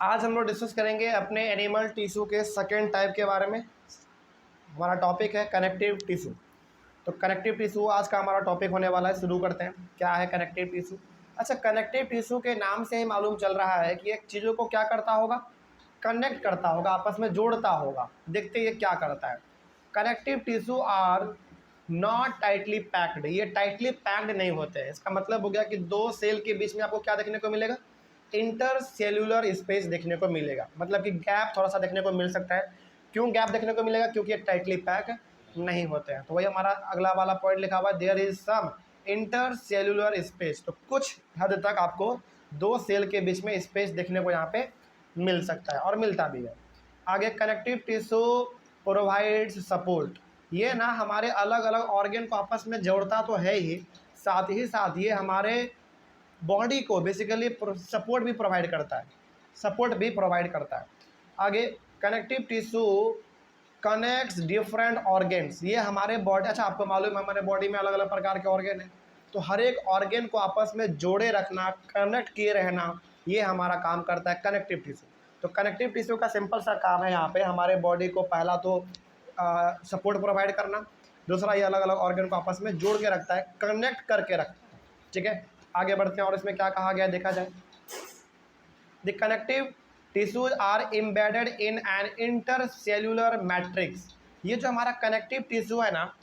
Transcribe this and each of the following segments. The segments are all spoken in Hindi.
आज हम लोग डिस्कस करेंगे अपने एनिमल टिश्यू के सेकेंड टाइप के बारे में। हमारा टॉपिक है कनेक्टिव टिश्यू। तो कनेक्टिव टिश्यू आज का हमारा टॉपिक होने वाला है। शुरू करते हैं, क्या है कनेक्टिव टिश्यू। अच्छा, कनेक्टिव टिश्यू के नाम से ही मालूम चल रहा है कि एक चीज़ों को क्या करता होगा, कनेक्ट करता होगा, आपस में जोड़ता होगा। देखते ये क्या करता है। Connective tissue are not tightly packed, ये टाइटली पैक्ड नहीं होते हैं। इसका मतलब हो गया कि दो सेल के बीच में आपको क्या देखने को मिलेगा, इंटर सेल्यूलर स्पेस देखने को मिलेगा। मतलब कि गैप थोड़ा सा देखने को मिल सकता है। क्यों गैप देखने को मिलेगा, क्योंकि ये टाइटली पैक नहीं होते हैं। तो वही हमारा अगला वाला पॉइंट लिखा हुआ है, there is some intercellular space. तो कुछ हद तक आपको दो सेल के बीच में स्पेस देखने को यहाँ पे मिल सकता है और मिलता भी है। आगे, कनेक्टिव टिश्यू प्रोवाइड्स सपोर्ट। ये ना हमारे अलग अलग ऑर्गन को आपस में जोड़ता तो है ही साथ ये हमारे बॉडी को बेसिकली सपोर्ट भी प्रोवाइड करता है। आगे, connective tissue connects different organs. ये हमारे बॉडी, अच्छा आपको मालूम है हमारे बॉडी में अलग अलग प्रकार के ऑर्गन हैं, तो हर एक ऑर्गन को आपस में जोड़े रखना, कनेक्ट किए रहना, ये हमारा काम करता है कनेक्टिव टिश्यू। तो कनेक्टिव टिश्यू का सिंपल सा काम है यहाँ पे हमारे बॉडी को पहला तो सपोर्ट प्रोवाइड करना, दूसरा ये अलग अलग ऑर्गन को आपस में जोड़ के रखता है, कनेक्ट करके रखता है। ठीक है, आगे बढ़ते हैं और इसमें क्या कहा गया है देखा जाए। The connective tissues are embedded in an intercellular matrix. ये जो हमारा कनेक्टिव टिश्यू है ना,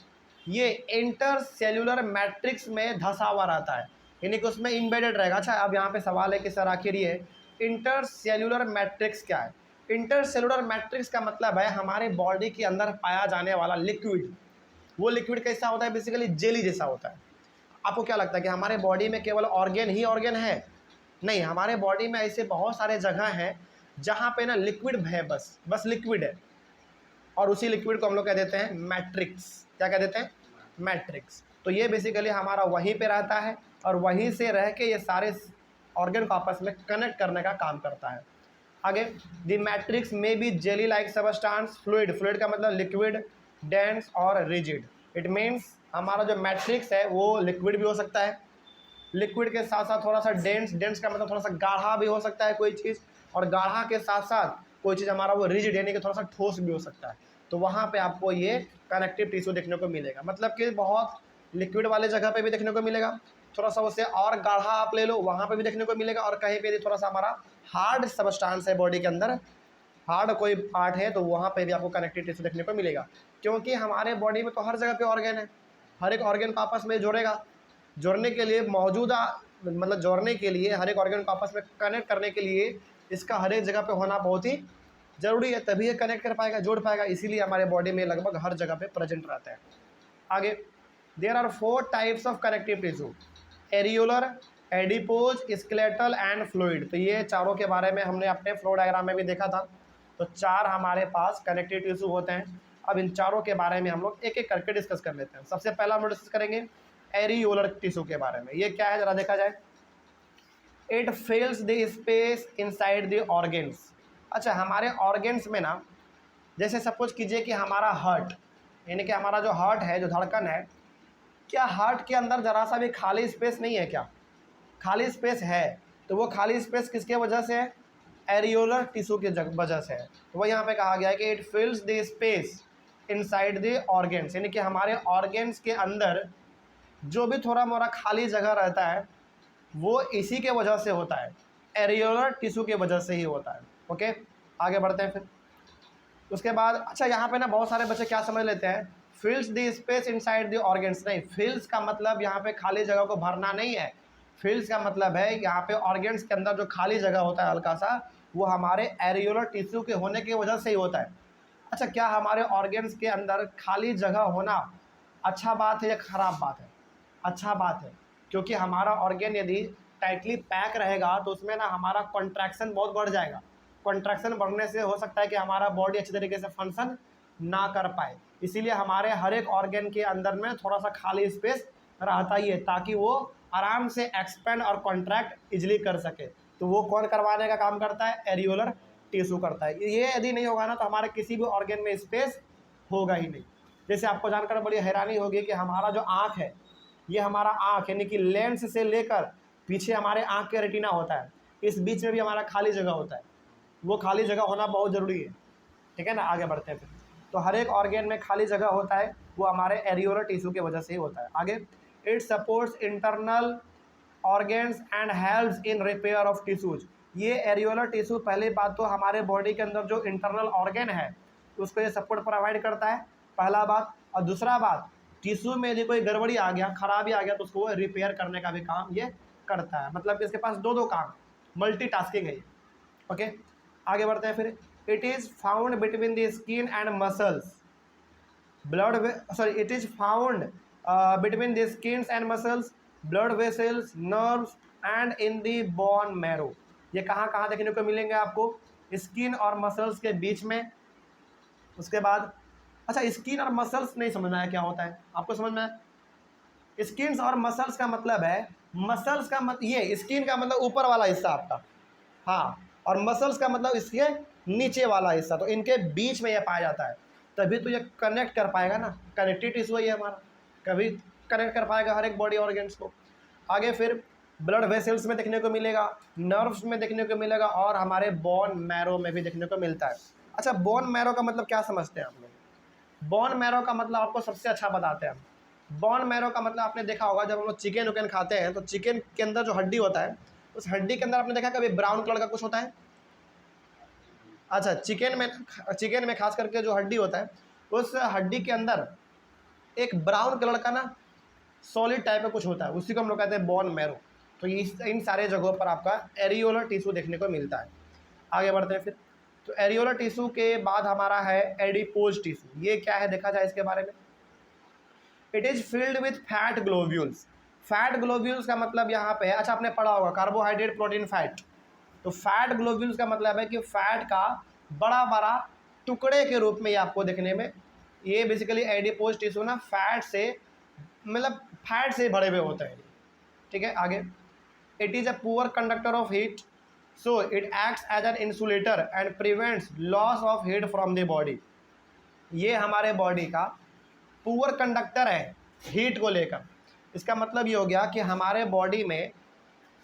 ये इंटरसेल्यूलर मैट्रिक्स में धंसा हुआ रहता है, यानी कि उसमें एम्बेडेड रहेगा। अच्छा, अब यहाँ पे सवाल है कि सर आखिर ये इंटरसेल्यूलर मैट्रिक्स क्या है। इंटरसेल्यूलर मैट्रिक्स का मतलब है हमारे बॉडी के अंदर पाया जाने वाला लिक्विड। वो लिक्विड कैसा होता है, बेसिकली जेली जैसा होता है। आपको क्या लगता है कि हमारे बॉडी में केवल ऑर्गन ही ऑर्गन है? नहीं, हमारे बॉडी में ऐसे बहुत सारे जगह हैं जहाँ पे ना लिक्विड है, बस लिक्विड है, और उसी लिक्विड को हम लोग कह देते हैं मैट्रिक्स। क्या कह देते हैं, मैट्रिक्स। तो ये बेसिकली हमारा वहीं पे रहता है और वहीं से रह के ये सारे ऑर्गन को आपस में कनेक्ट करने का काम करता है। आगे, द मैट्रिक्स में be jelly like substance fluid का मतलब लिक्विड, डेंस और रिजिड। इट मीन्स हमारा जो मैट्रिक्स है वो लिक्विड भी हो सकता है, लिक्विड के साथ साथ थोड़ा सा डेंस का मतलब थोड़ा सा गाढ़ा भी हो सकता है कोई चीज़, और गाढ़ा के साथ साथ कोई चीज़ हमारा वो रिजिड यानी कि थोड़ा सा ठोस भी हो सकता है। तो वहाँ पे आपको ये कनेक्टिव टिश्यू देखने को मिलेगा। मतलब कि बहुत लिक्विड वाले जगह पे भी देखने को मिलेगा, थोड़ा सा उससे और गाढ़ा आप ले लो वहाँ पे भी देखने को मिलेगा, और कहीं पे भी थोड़ा सा हमारा हार्ड सबस्टांस है बॉडी के अंदर, हार्ड कोई पार्ट है, तो वहाँ पे भी आपको कनेक्टिव टिश्यू देखने को मिलेगा। क्योंकि हमारे बॉडी में तो हर जगह पे ऑर्गन है, हर एक ऑर्गन को आपस में जोड़ेगा। जोड़ने के लिए जोड़ने के लिए हर एक ऑर्गन को आपस में कनेक्ट करने के लिए इसका हर एक जगह पे होना बहुत ही ज़रूरी है, तभी ये कनेक्ट कर पाएगा, जोड़ पाएगा। इसीलिए हमारे बॉडी में लगभग हर जगह पे प्रेजेंट रहता है। आगे, there are 4 types of connective tissue, areolar, adipose, skeletal and fluid. तो ये चारों के बारे में हमने अपने फ्लो डायग्राम में भी देखा था। तो 4 हमारे पास कनेक्टिव टिश्यू होते हैं। अब इन चारों के बारे में हम लोग एक एक करके डिस्कस कर लेते हैं। सबसे पहला हम लोग डिस्कस करेंगे एरियोलर टिश्यू के बारे में। ये क्या है जरा देखा जाए। It फिल्स the space inside the organs. अच्छा, हमारे ऑर्गन्स में ना, जैसे सपोज कीजिए कि हमारा हार्ट, यानी कि हमारा जो हार्ट है, जो धड़कन है, क्या हार्ट के अंदर जरा सा भी खाली स्पेस नहीं है? क्या खाली स्पेस है? तो वो खाली स्पेस किसके वजह से है? एरियोलर टिश्यू के वजह से है। तो वह यहाँ पे कहा गया है कि it फिल्स the space inside the organs, यानी कि हमारे ऑर्गन्स के अंदर जो भी थोड़ा मोड़ा खाली जगह रहता है वो इसी के वजह से होता है, एरियोलर टिश्यू के वजह से ही होता है। ओके, आगे बढ़ते हैं फिर। उसके बाद अच्छा, यहाँ पे ना बहुत सारे बच्चे क्या समझ लेते हैं, फिल्स the space inside the organs. नहीं, फिल्स का मतलब यहाँ पे खाली जगह को भरना नहीं है। फिल्स का मतलब है यहाँ पे ऑर्गन्स के अंदर जो खाली जगह होता है हल्का सा, वो हमारे एरियोलर टिश्यू के होने की वजह से ही होता है। अच्छा, क्या हमारे ऑर्गन्स के अंदर खाली जगह होना अच्छा बात है या ख़राब बात है? अच्छा बात है, क्योंकि हमारा ऑर्गन यदि टाइटली पैक रहेगा तो उसमें ना हमारा कॉन्ट्रैक्शन बहुत बढ़ जाएगा। कॉन्ट्रैक्शन बढ़ने से हो सकता है कि हमारा बॉडी अच्छी तरीके से फंक्शन ना कर पाए। इसीलिए हमारे हर एक ऑर्गन के अंदर में थोड़ा सा खाली स्पेस रहता ही है, ताकि वो आराम से एक्सपेंड और कॉन्ट्रैक्ट इजिली कर सके। तो वो कौन करवाने का काम करता है? एरियोलर टिश्यू करता है। ये यदि नहीं होगा ना तो हमारे किसी भी ऑर्गन में स्पेस होगा ही नहीं। जैसे आपको जानकर बड़ी हैरानी होगी कि हमारा जो आँख है, ये हमारा आँख यानी कि लेंस से लेकर पीछे हमारे आँख के रेटिना होता है, इस बीच में भी हमारा खाली जगह होता है। वो खाली जगह होना बहुत ज़रूरी है, ठीक है ना। आगे बढ़ते हैं फिर। तो हर एक ऑर्गेन में खाली जगह होता है, वो हमारे एरियोलर टिश्यू की वजह से ही होता है। आगे, it supports internal organs and helps in repair of tissues. ये एरियोलर टिश्यू, पहली बात तो हमारे बॉडी के अंदर जो इंटरनल ऑर्गेन है उसको ये सपोर्ट प्रोवाइड करता है, पहला बात। और दूसरा बात, टिश्यू में यदि कोई गड़बड़ी आ गया, खराबी आ गया, तो उसको रिपेयर करने का भी काम ये करता है। मतलब इसके पास दो काम, मल्टीटास्किंग है ये। ओके, आगे बढ़ते हैं फिर। It is found between the skin and muscles, it is found between the skin and muscles, blood vessels, nerves and in the bone marrow. ये कहाँ कहाँ देखने को मिलेंगे आपको? स्किन और मसल्स के बीच में। उसके बाद, अच्छा, स्किन और मसल्स नहीं समझ में आया क्या होता है आपको? समझ में आया? स्किन और मसल्स का मतलब है, मसल्स का ये स्किन का मतलब ऊपर वाला हिस्सा आपका, हाँ, और मसल्स का मतलब इसके नीचे वाला हिस्सा, तो इनके बीच में ये पाया जाता है, तभी तो ये कनेक्ट कर पाएगा ना। कनेक्टिव टिश्यू है ये हमारा, कभी कनेक्ट कर पाएगा हर एक बॉडी ऑर्गेन्स को। आगे फिर ब्लड वेसल्स में देखने को मिलेगा, नर्व्स में देखने को मिलेगा, और हमारे बोन मैरो में भी देखने को मिलता है। अच्छा, बोन मैरो का मतलब क्या समझते हैं आप लोग? बोन मैरो का मतलब आपको सबसे अच्छा बताते हैं हम। बोन मैरो का मतलब आपने देखा होगा, जब हम लोग चिकन उकन खाते हैं तो चिकन के अंदर जो हड्डी होता है, उस हड्डी के अंदर आपने देखा कभी ब्राउन कलर का कुछ होता है? अच्छा, चिकन में खास करके जो हड्डी होता है, उस हड्डी के अंदर एक ब्राउन कलर का ना सॉलिड टाइप का कुछ होता है, उसी को हम लोग कहते हैं बोन मैरो। तो इन सारे जगहों पर आपका एरियोलर टिश्यू देखने को मिलता है। आगे बढ़ते हैं फिर। तो एरियोलर टिश्यू के बाद हमारा है एडिपोज टिश्यू। ये क्या है देखा जाए इसके बारे में। It is filled with fat globules. Fat globules का मतलब यहाँ पे है, अच्छा आपने पढ़ा होगा कार्बोहाइड्रेट, प्रोटीन, फैट। तो फैट ग्लोब्यूल्स का मतलब है कि फैट का बड़ा बड़ा टुकड़े के रूप में ये आपको देखने में, ये बेसिकली एडिपोज टिश्यू ना फैट से, मतलब फैट से भरे हुए होते हैं, ठीक है। आगे, it is a poor conductor of heat, so it acts as an insulator and prevents loss of heat from the body. ये हमारे बॉडी का पुअर कंडक्टर है हीट को लेकर। इसका मतलब ये हो गया कि हमारे बॉडी में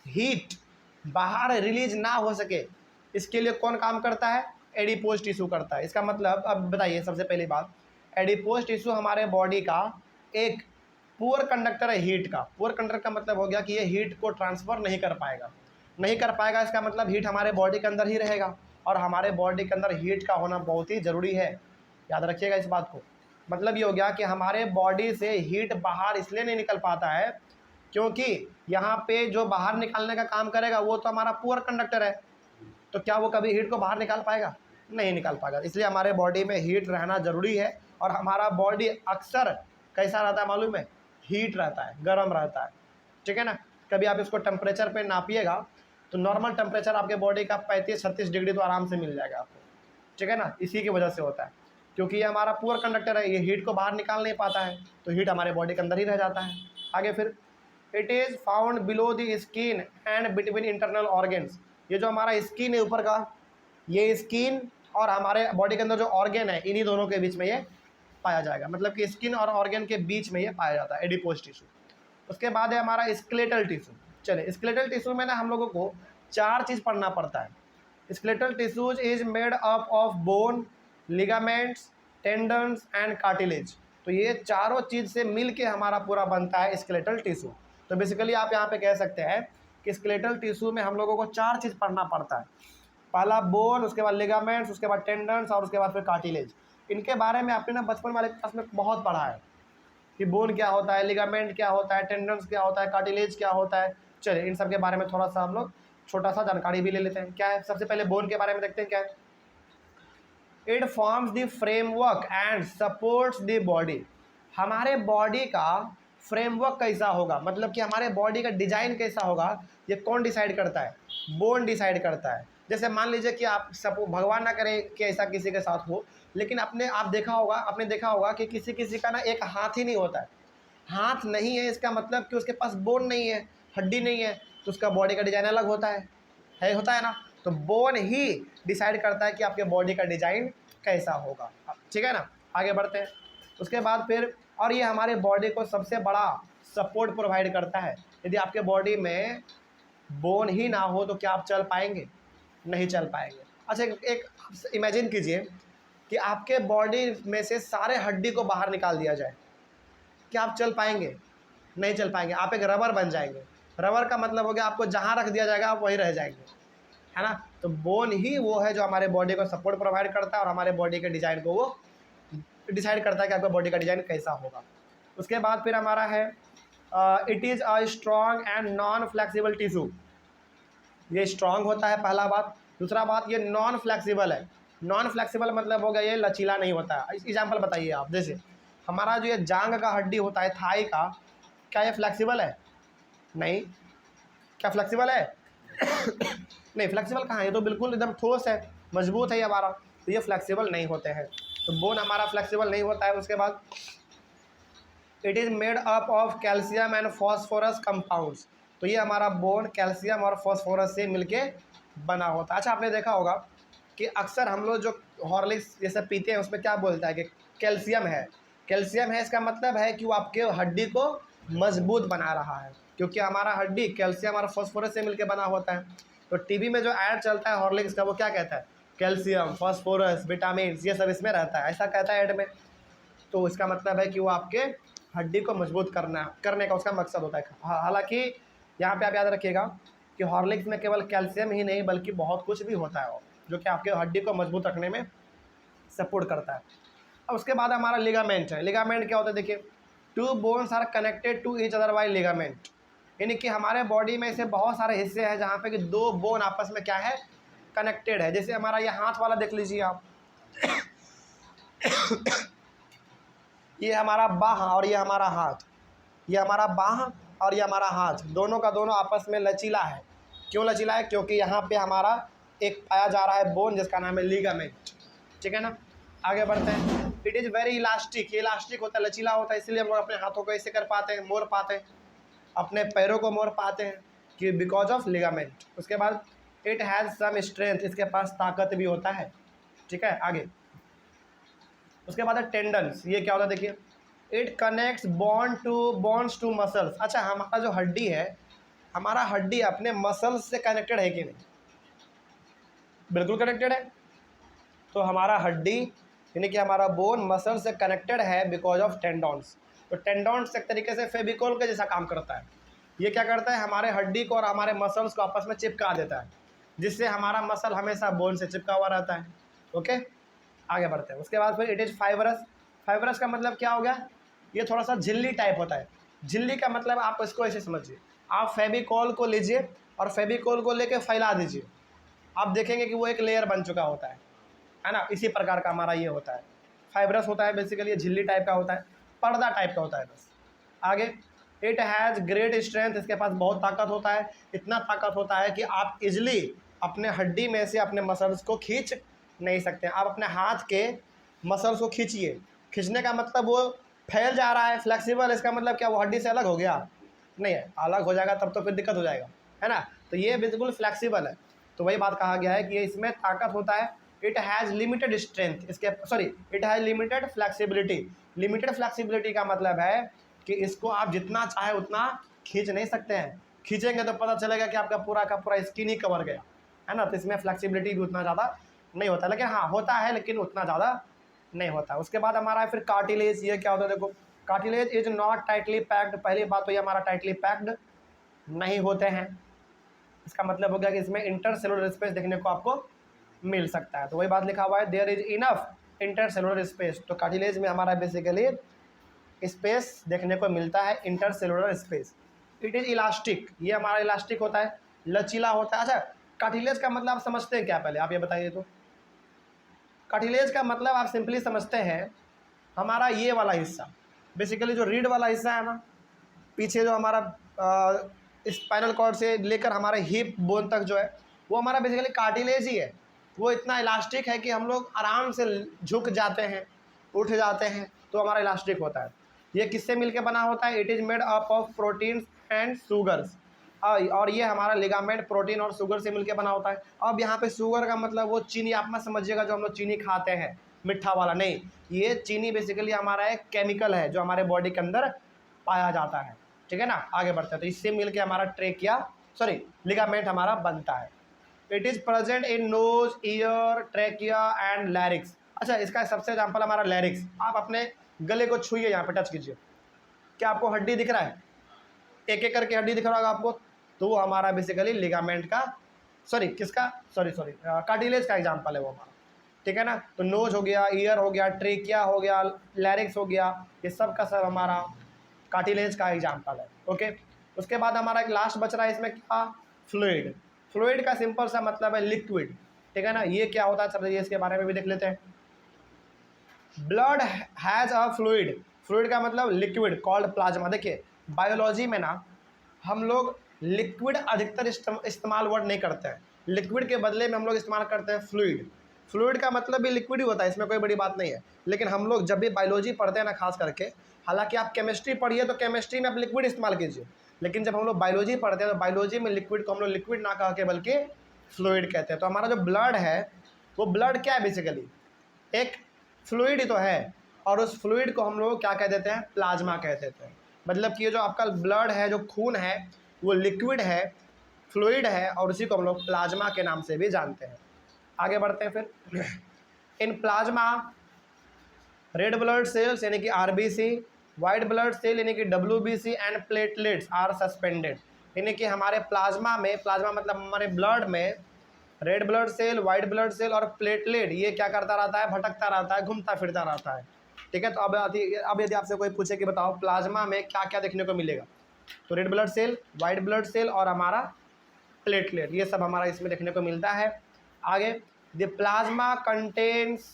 हीट बाहर रिलीज ना हो सके, इसके लिए कौन काम करता है? एडिपोज टिश्यू करता है। इसका मतलब, अब बताइए सबसे पहली बात, एडिपोज टिश्यू हमारे बॉडी का एक पुअर कंडक्टर है हीट का। पुअर कंडक्टर का मतलब हो गया कि ये हीट को ट्रांसफ़र नहीं कर पाएगा, नहीं कर पाएगा। इसका मतलब हीट हमारे बॉडी के अंदर ही रहेगा, और हमारे बॉडी के अंदर हीट का होना बहुत ही ज़रूरी है, याद रखिएगा इस बात को। मतलब ये हो गया कि हमारे बॉडी से हीट बाहर इसलिए नहीं निकल पाता है क्योंकि यहाँ पे जो बाहर निकालने का काम करेगा वो तो हमारा पुअर कंडक्टर है, तो क्या वो कभी हीट को बाहर निकाल पाएगा? नहीं निकाल पाएगा। इसलिए हमारे बॉडी में हीट रहना ज़रूरी है, और हमारा बॉडी अक्सर कैसा रहता है मालूम है? हीट रहता है, गर्म रहता है, ठीक है ना। कभी आप इसको टेम्परेचर पे नापिएगा तो नॉर्मल टेम्परेचर आपके बॉडी का 35-36 डिग्री तो आराम से मिल जाएगा आपको, ठीक है ना। इसी की वजह से होता है, क्योंकि ये हमारा पुअर कंडक्टर है, ये हीट को बाहर निकाल नहीं पाता है, तो हीट हमारे बॉडी के अंदर ही रह जाता है। आगे फिर, it is found below the skin and between internal organs. ये जो हमारा स्किन है ऊपर का, ये स्किन और हमारे बॉडी के अंदर जो ऑर्गेन है, इन्हीं दोनों के बीच में ये पाया जाएगा। मतलब कि स्किन और ऑर्गेन के बीच में ये पाया जाता है एडिपोज टिश्यू। उसके बाद है हमारा स्केलेटल टिश्यू। चलिए, स्केलेटल टिश्यू में ना हम लोगों को 4 चीज़ पढ़ना पड़ता है। Skeletal tissues is made up of bone, ligaments, tendons and cartilage. तो ये चारों चीज़ से मिल के हमारा पूरा बनता है स्केलेटल टिश्यू। तो बेसिकली आप यहाँ पे कह सकते हैं कि स्केलेटल टिश्यू में हम लोगों को 4 चीज़ पढ़ना पड़ता है। पहला बोन, उसके बाद लिगामेंट्स, उसके बाद टेंडन्स, और उसके बाद फिर कार्टिलेज। इनके बारे में आपने ना बचपन वाले क्लास में बहुत पढ़ा है कि बोन क्या होता है, लिगामेंट क्या होता है, टेंडन्स क्या होता है, कार्टिलेज क्या होता है। चलिए, इन सब के बारे में थोड़ा सा हम लोग छोटा सा जानकारी भी ले लेते हैं। क्या है? सबसे पहले बोन के बारे में देखते हैं क्या है। It forms the framework and supports the body. हमारे बॉडी का फ्रेमवर्क कैसा होगा, मतलब कि हमारे बॉडी का डिजाइन कैसा होगा, ये कौन डिसाइड करता है? बोन डिसाइड करता है। जैसे मान लीजिए कि आप भगवान ना करे कि ऐसा किसी के साथ हो, लेकिन आपने देखा होगा कि किसी किसी का ना एक हाथ ही नहीं होता है। हाथ नहीं है इसका मतलब कि उसके पास बोन नहीं है, हड्डी नहीं है, तो उसका बॉडी का डिजाइन अलग होता है होता है ना। तो बोन ही डिसाइड करता है कि आपके बॉडी का डिजाइन कैसा होगा, ठीक है ना। आगे बढ़ते हैं। उसके बाद फिर, और ये हमारे बॉडी को सबसे बड़ा सपोर्ट प्रोवाइड करता है। यदि आपके बॉडी में बोन ही ना हो तो क्या आप चल पाएंगे? नहीं चल पाएंगे। अच्छा एक इमेजिन कीजिए कि आपके बॉडी में से सारे हड्डी को बाहर निकाल दिया जाए, क्या आप चल पाएंगे? नहीं चल पाएंगे, आप एक रबर बन जाएंगे। रबर का मतलब हो गया आपको जहाँ रख दिया जाएगा आप वहीं रह जाएंगे, है ना। तो बोन ही वो है जो हमारे बॉडी को सपोर्ट प्रोवाइड करता है और हमारे बॉडी के डिज़ाइन को वो डिसाइड करता है कि आपका बॉडी का डिज़ाइन कैसा होगा। उसके बाद फिर हमारा है it is a strong and non flexible tissue. ये स्ट्रॉन्ग होता है, पहला बात। दूसरा बात, ये नॉन फ्लेक्सिबल है। नॉन फ्लेक्सिबल मतलब हो गया ये लचीला नहीं होता है। एग्जाम्पल बताइए आप, जैसे हमारा जो ये जांग का हड्डी होता है, थाई का, क्या ये फ्लेक्सिबल है? नहीं। क्या फ्लेक्सिबल है? नहीं, फ्लेक्सिबल कहाँ है, ये तो बिल्कुल एकदम ठोस है, मजबूत है ये हमारा, तो ये फ्लेक्सिबल नहीं होते हैं। तो बोन हमारा फ्लेक्सिबल नहीं होता है। उसके बाद it is made up of calcium and phosphorus compounds. तो ये हमारा बोन कैल्शियम और फॉस्फोरस से मिलके बना होता है। अच्छा, आपने देखा होगा कि अक्सर हम लोग जो हॉर्लिक्स ये सब पीते हैं उसमें क्या बोलता है कि कैल्शियम है। कैल्शियम है, इसका मतलब है कि वो आपके हड्डी को मजबूत बना रहा है, क्योंकि हमारा हड्डी कैल्शियम और फॉस्फोरस से मिलकर बना होता है। तो टीवी में जो ऐड चलता है हॉर्लिक्स का, वो क्या कहता है? कैल्शियम, फॉस्फोरस, विटामिन ये सब इसमें रहता है, ऐसा कहता है ऐड में। तो इसका मतलब है कि वो आपके हड्डी को मजबूत करने का उसका मकसद होता है। हालांकि यहाँ पे आप याद रखिएगा कि हॉर्लिक्स में केवल कैल्शियम ही नहीं बल्कि बहुत कुछ भी होता है और जो कि आपके हड्डी को मजबूत रखने में सपोर्ट करता है। अब उसके बाद हमारा लिगामेंट है। लिगामेंट क्या होता है? देखिए, two bones are connected to each other by ligament. यानी कि हमारे बॉडी में ऐसे बहुत सारे हिस्से हैं जहाँ पे कि दो बोन आपस में क्या है? कनेक्टेड है। जैसे हमारा ये हाथ वाला देख लीजिए आप, ये हमारा बाह और ये हमारा हाथ, ये हमारा बाह और ये हमारा हाथ, दोनों का दोनों आपस में लचीला है। क्यों लचीला है? क्योंकि यहाँ पे हमारा एक पाया जा रहा है बोन जिसका नाम है लिगामेंट। ठीक है ना। आगे बढ़ते हैं। It is very elastic. ये इलास्टिक होता है, लचीला होता है, इसलिए हम लोग अपने हाथों को ऐसे कर पाते हैं, मोड़ पाते हैं, अपने पैरों को मोड़ पाते हैं कि बिकॉज ऑफ लिगामेंट। उसके बाद इट हैज़ सम स्ट्रेंथ, इसके पास ताकत भी होता है। ठीक है, आगे उसके बाद है टेंडन्स। ये क्या होता है? देखिए, it connects bonds to muscles. अच्छा, हमारा जो हड्डी है, हमारा हड्डी अपने मसल्स से कनेक्टेड है कि नहीं? बिल्कुल कनेक्टेड है। तो हमारा हड्डी यानी कि हमारा बोन मसल से कनेक्टेड है बिकॉज ऑफ टेंडॉन्स। तो टेंडॉन्स एक तरीके से फेविकोल के जैसा काम करता है। ये क्या करता है? हमारे हड्डी को और हमारे मसल्स को आपस में चिपका देता है, जिससे हमारा मसल हमेशा बोन से चिपका हुआ रहता है। ओके, आगे बढ़ते हैं। उसके बाद फिर इट इज़ फाइबरस। फाइबरस का मतलब क्या हो गया? ये थोड़ा सा झिल्ली टाइप होता है। झिल्ली का मतलब आप इसको ऐसे समझिए, आप फेविकोल को लीजिए और फेविकोल को लेके फैला दीजिए, आप देखेंगे कि वो एक लेयर बन चुका होता है ना। इसी प्रकार का हमारा ये होता है, फाइबरस होता है। बेसिकली ये झिल्ली टाइप का होता है, पर्दा टाइप का होता है बस। आगे, इट हैज़ ग्रेट स्ट्रेंथ। इसके पास बहुत ताकत होता है, इतना ताकत होता है कि आप इजली अपने हड्डी में से अपने मसल्स को खींच नहीं सकते। आप अपने हाथ के मसल्स को खींचिए, खींचने का मतलब वो फैल जा रहा है। फ्लेक्सिबल, इसका मतलब क्या वो हड्डी से अलग हो गया? नहीं है, अलग हो जाएगा तब तो फिर दिक्कत हो जाएगा, है ना। तो ये बिल्कुल फ्लेक्सिबल है। तो वही बात कहा गया है कि इसमें ताकत होता है। It has limited strength, it has limited flexibility. Limited flexibility का मतलब है कि इसको आप जितना चाहे उतना खींच नहीं सकते हैं। खींचेंगे तो पता चलेगा कि आपका पूरा का पूरा स्किन ही कवर गया, है ना। तो इसमें फ्लेक्सिबिलिटी भी उतना ज़्यादा नहीं होता, लेकिन हाँ होता है, लेकिन उतना ज़्यादा नहीं होता। उसके बाद हमारा है फिर कार्टिलेज। ये क्या होता है? देखो, cartilage is not tightly packed. पहली बात तो ये हमारा टाइटली पैक्ड नहीं होते हैं। इसका मतलब हो गया कि इसमें इंटरसेलुलर स्पेस देखने को आपको मिल सकता है। तो वही बात लिखा हुआ है, there is enough intercellular space. तो कार्टिलेज में हमारा बेसिकली स्पेस देखने को मिलता है, intercellular space. It is elastic. ये हमारा इलास्टिक होता है, लचीला होता है। अच्छा, कार्टिलेज का मतलब आप समझते हैं क्या? पहले आप ये बताइए। तो कार्टिलेज का मतलब आप सिंपली समझते हैं हमारा ये वाला हिस्सा, बेसिकली जो रीढ़ वाला हिस्सा है ना, पीछे जो हमारा स्पाइनल कॉर्ड से लेकर हमारे हिप बोन तक जो है, वो हमारा बेसिकली कार्टिलेज ही है। वो इतना इलास्टिक है कि हम लोग आराम से झुक जाते हैं, उठ जाते हैं, तो हमारा इलास्टिक होता है। ये किससे मिलके बना होता है? It is made up of proteins and sugars. और ये हमारा लिगामेंट प्रोटीन और शुगर से मिलके बना होता है। अब यहाँ पे शुगर का मतलब वो चीनी आप मत समझिएगा जो हम लोग चीनी खाते हैं मीठा वाला, नहीं। ये चीनी बेसिकली हमारा एक केमिकल है जो हमारे बॉडी के अंदर पाया जाता है। ठीक है ना। आगे बढ़ते हैं। तो इससे मिलके हमारा लिगामेंट हमारा बनता है। It is present in nose, ear, trachea and larynx. अच्छा, इसका सबसे एग्जाम्पल हमारा लैरिक्स। आप अपने गले को छूइए, यहाँ पे टच कीजिए, क्या आपको हड्डी दिख रहा है? एक एक करके हड्डी दिख रहा होगा आपको, तो वो हमारा बेसिकली लिगामेंट का, सॉरी किसका, सॉरी कार्टिलेज का एग्जाम्पल है वो हमारा, ठीक है ना। तो नोज हो गया, ईयर हो गया, ट्रेकिया हो गया, लैरिक्स हो गया, ये सब का सब हमारा कार्टिलेज का एग्जाम्पल है। ओके, उसके बाद हमारा एक लास्ट बच रहा है इसमें क्या, फ्लूइड। फ्लूइड का सिंपल सा मतलब है लिक्विड, ठीक है ना। ये क्या होता है, चलिए इसके बारे में भी देख लेते हैं। Blood has a fluid, fluid का मतलब लिक्विड कॉल्ड प्लाज्मा। देखिए बायोलॉजी में ना हम लोग लिक्विड अधिकतर इस्तेमाल वर्ड नहीं करते हैं, लिक्विड के बदले में हम लोग इस्तेमाल करते हैं फ्लूइड। फ्लूइड का मतलब भी लिक्विड ही होता है, इसमें कोई बड़ी बात नहीं है। लेकिन हम लोग जब भी बायोलॉजी पढ़ते हैं ना, खास करके, हालांकि आप केमिस्ट्री पढ़िए तो केमिस्ट्री में आप लिक्विड इस्तेमाल कीजिए, लेकिन जब हम लोग बायोलॉजी पढ़ते हैं तो बायोलॉजी में लिक्विड को हम लोग लिक्विड ना कह के बल्कि फ्लूइड कहते हैं। तो हमारा जो ब्लड है वो ब्लड क्या है, बेसिकली एक फ्लूइड ही तो है, और उस फ्लूइड को हम लोग क्या कह देते हैं, प्लाज्मा कह देते हैं। मतलब कि ये जो आपका ब्लड है, जो खून है, वो लिक्विड है, फ्लूइड है, और उसी को हम लोग प्लाज्मा के नाम से भी जानते हैं। आगे बढ़ते हैं फिर। In plasma red blood cells यानी कि आरबीसी, वाइट ब्लड सेल यानी कि WBC and platelets are suspended. यानी कि हमारे प्लाज्मा में, प्लाज्मा मतलब हमारे ब्लड में red blood cell, white blood cell और प्लेटलेट, ये क्या करता रहता है, भटकता रहता है, घूमता फिरता रहता है, ठीक है। तो अब यदि आपसे कोई पूछे कि बताओ प्लाज्मा में क्या क्या देखने को मिलेगा, तो red blood cell, white blood cell और हमारा प्लेटलेट, ये सब हमारा इसमें देखने को मिलता है। आगे, the plasma contains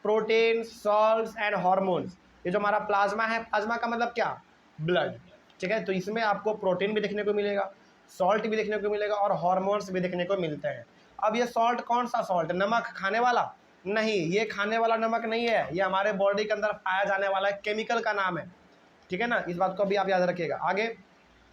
protein, salts and hormones. ये जो हमारा प्लाज्मा है, प्लाज्मा का मतलब क्या, ब्लड, ठीक है। तो इसमें आपको प्रोटीन भी देखने को मिलेगा, सॉल्ट भी देखने को मिलेगा और हॉर्मोन्स भी देखने को मिलते हैं। अब ये सॉल्ट कौन सा सॉल्ट, नमक खाने वाला नहीं, ये खाने वाला नमक नहीं है, ये हमारे बॉडी के अंदर पाया जाने वाला केमिकल का नाम है, ठीक है ना। इस बात को भी आप याद रखिएगा। आगे,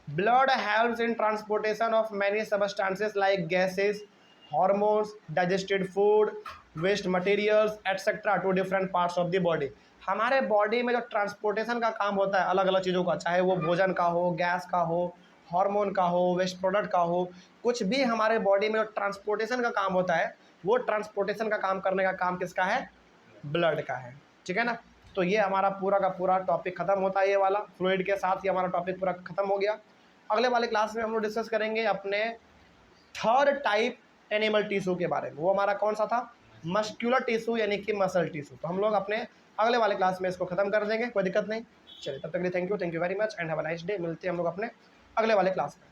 blood helps in transportation of many substances like gases, hormones, digested food, waste materials etcetera to different parts of the body. हमारे बॉडी में जो ट्रांसपोर्टेशन का काम होता है अलग अलग चीज़ों का, चाहे वो भोजन का हो, गैस का हो, हार्मोन का हो, वेस्ट प्रोडक्ट का हो, कुछ भी हमारे बॉडी में जो ट्रांसपोर्टेशन का काम होता है, वो ट्रांसपोर्टेशन का काम करने का काम किसका है, ब्लड का है, ठीक है ना। तो ये हमारा पूरा का पूरा टॉपिक खत्म होता है, ये वाला फ्लूइड के साथ ही हमारा टॉपिक पूरा खत्म हो गया। अगले वाले क्लास में हम लोग डिस्कस करेंगे अपने थर्ड टाइप एनिमल टिश्यू के बारे में। वो हमारा कौन सा था, मस्क्यूलर टिश्यू यानी कि मसल टिश्यू। तो हम लोग अपने अगले वाले क्लास में इसको खत्म कर देंगे, कोई दिक्कत नहीं। चलिए तब तक के लिए thank you very much and have a nice day. मिलते हैं हम लोग अपने अगले वाले क्लास में।